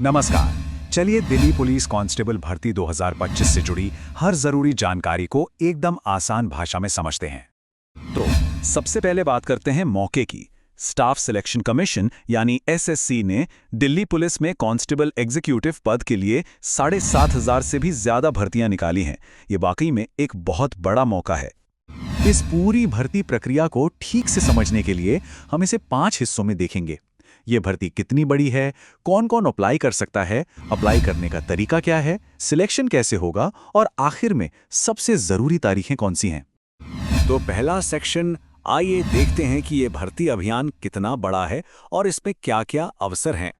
नमस्कार। चलिए Delhi police constable भर्ती 2025 से जुड़ी हर जरूरी जानकारी को एकदम आसान भाषा में समझते हैं। तो सबसे पहले बात करते हैं मौके की। स्टाफ सिलेक्शन कमीशन यानी एसएससी ने दिल्ली पुलिस में कांस्टेबल एग्जीक्यूटिव पद के लिए 7,500 से भी ज्यादा भर्तियां निकाली हैं। ये वाकई में एक बहुत बड़ा मौका है। इस पूरी भर्ती प्रक्रिया को ठीक से समझने के लिए हम इसे 5 हिस्सों में देखेंगे। ये भर्ती कितनी बड़ी है, कौन कौन अप्लाई कर सकता है, अप्लाई करने का तरीका क्या है, सिलेक्शन कैसे होगा और आखिर में सबसे जरूरी तारीखें कौन सी हैं। तो पहला सेक्शन, आइए देखते हैं कि ये भर्ती अभियान कितना बड़ा है और इसमें क्या-क्या अवसर हैं।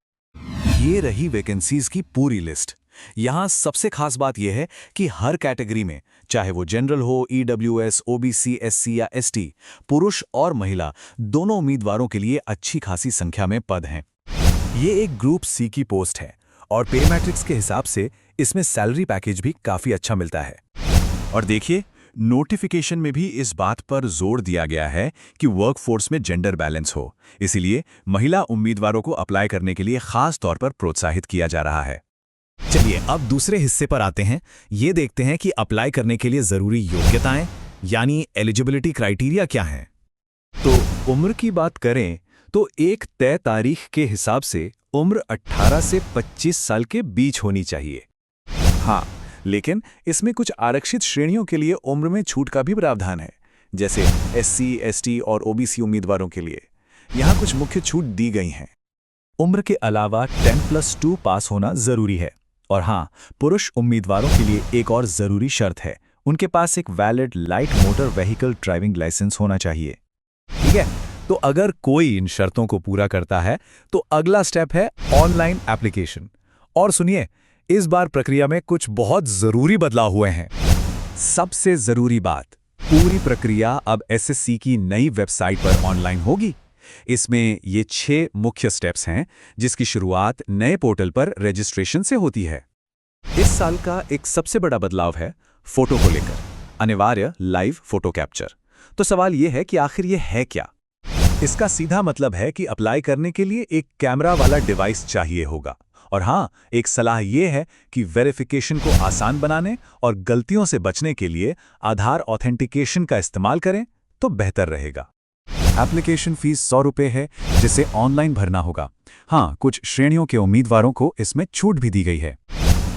ये रही वैकेंसीज की पूरी लिस्ट। यहाँ सबसे खास बात यह है कि हर कैटेगरी में, चाहे वो जनरल हो, ईडब्ल्यूएस, ओबीसी, एससी या एसटी, पुरुष और महिला दोनों उम्मीदवारों के लिए अच्छी खासी संख्या में पद हैं। ये एक ग्रुप सी की पोस्ट है और पे मैट्रिक्स के हिसाब से इसमें सैलरी पैकेज भी काफी अच्छा मिलता है। और देखिए, नोटिफिकेशन में भी इस बात पर जोर दिया गया है कि वर्कफोर्स में जेंडर बैलेंस हो, इसीलिए महिला उम्मीदवारों को अप्लाई करने के लिए खास तौर पर प्रोत्साहित किया जा रहा है। चलिए अब दूसरे हिस्से पर आते हैं। ये देखते हैं कि अप्लाई करने के लिए जरूरी योग्यताएं यानी एलिजिबिलिटी क्राइटेरिया क्या हैं। तो उम्र की बात करें तो एक तय तारीख के हिसाब से उम्र 18 से 25 साल के बीच होनी चाहिए। हाँ, लेकिन इसमें कुछ आरक्षित श्रेणियों के लिए उम्र में छूट का भी प्रावधान है, जैसे एससी, एसटी और ओबीसी उम्मीदवारों के लिए यहाँ कुछ मुख्य छूट दी गई हैं। उम्र के अलावा 10+2 पास होना जरूरी है। और हाँ, पुरुष उम्मीदवारों के लिए एक और जरूरी शर्त है, उनके पास एक valid light motor vehicle driving licence होना चाहिए। ठीक है, तो अगर कोई इन शर्तों को पूरा करता है तो अगला स्टेप है ऑनलाइन एप्लीकेशन। और सुनिए, इस बार प्रक्रिया में कुछ बहुत जरूरी बदलाव हुए हैं। सबसे जरूरी बात, पूरी प्रक्रिया अब एसएससी की नई वेबसाइट पर ऑनलाइन होगी। इसमें ये 6 मुख्य स्टेप्स हैं, जिसकी शुरुआत नए पोर्टल पर रजिस्ट्रेशन से होती है। इस साल का एक सबसे बड़ा बदलाव है फोटो को लेकर, अनिवार्य लाइव फोटो कैप्चर। तो सवाल यह है कि आखिर ये है क्या? इसका सीधा मतलब है कि अप्लाई करने के लिए एक कैमरा वाला डिवाइस चाहिए होगा। और हाँ, एक सलाह यह है कि वेरिफिकेशन को आसान बनाने और गलतियों से बचने के लिए आधार ऑथेंटिकेशन का इस्तेमाल करें तो बेहतर रहेगा। एप्लीकेशन फीस 100 रुपये है, जिसे ऑनलाइन भरना होगा। हाँ, कुछ श्रेणियों के उम्मीदवारों को इसमें छूट भी दी गई है।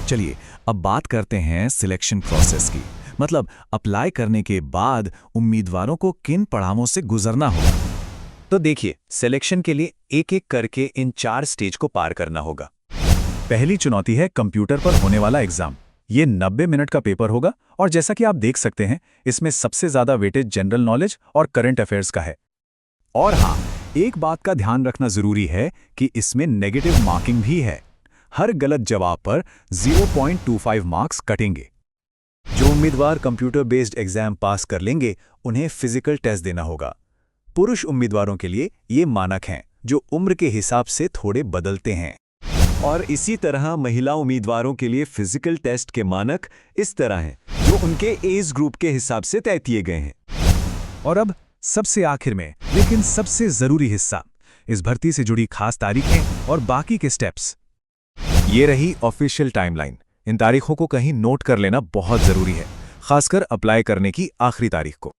चलिए अब बात करते हैं सिलेक्शन प्रोसेस की, मतलब अप्लाई करने के बाद उम्मीदवारों को किन पड़ावों से गुजरना होगा। तो देखिए, सिलेक्शन के लिए एक एक करके इन 4 स्टेज को पार करना होगा। पहली चुनौती है कंप्यूटर पर होने वाला एग्जाम। ये 90 मिनट का पेपर होगा और जैसा कि आप देख सकते हैं, इसमें सबसे ज्यादा वेटेज जनरल नॉलेज और करंट अफेयर्स का है। और हाँ, एक बात का ध्यान रखना जरूरी है कि इसमें नेगेटिव मार्किंग भी है। हर गलत जवाब पर 0.25 मार्क्स कटेंगे। जो उम्मीदवार कंप्यूटर बेस्ड एग्जाम पास कर लेंगे, उन्हें फिजिकल टेस्ट देना होगा। पुरुष उम्मीदवारों के लिए ये मानक हैं, जो उम्र के हिसाब से थोड़े बदलते हैं। और इसी तरह महिला उम्मीदवारों के लिए फिजिकल टेस्ट के मानक इस तरह हैं, जो उनके एज ग्रुप के हिसाब से तय किए गए हैं। और अब सबसे आखिर में, लेकिन सबसे जरूरी हिस्सा, इस भर्ती से जुड़ी खास तारीखें और बाकी के स्टेप्स। ये रही ऑफिशियल टाइमलाइन। इन तारीखों को कहीं नोट कर लेना बहुत जरूरी है, खासकर अप्लाई करने की आखिरी तारीख को।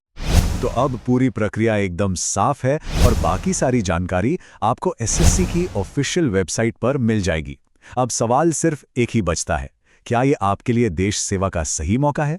तो अब पूरी प्रक्रिया एकदम साफ है और बाकी सारी जानकारी आपको एसएससी की ऑफिशियल वेबसाइट पर मिल जाएगी। अब सवाल सिर्फ एक ही बचता है, क्या ये आपके लिए देश सेवा का सही मौका है?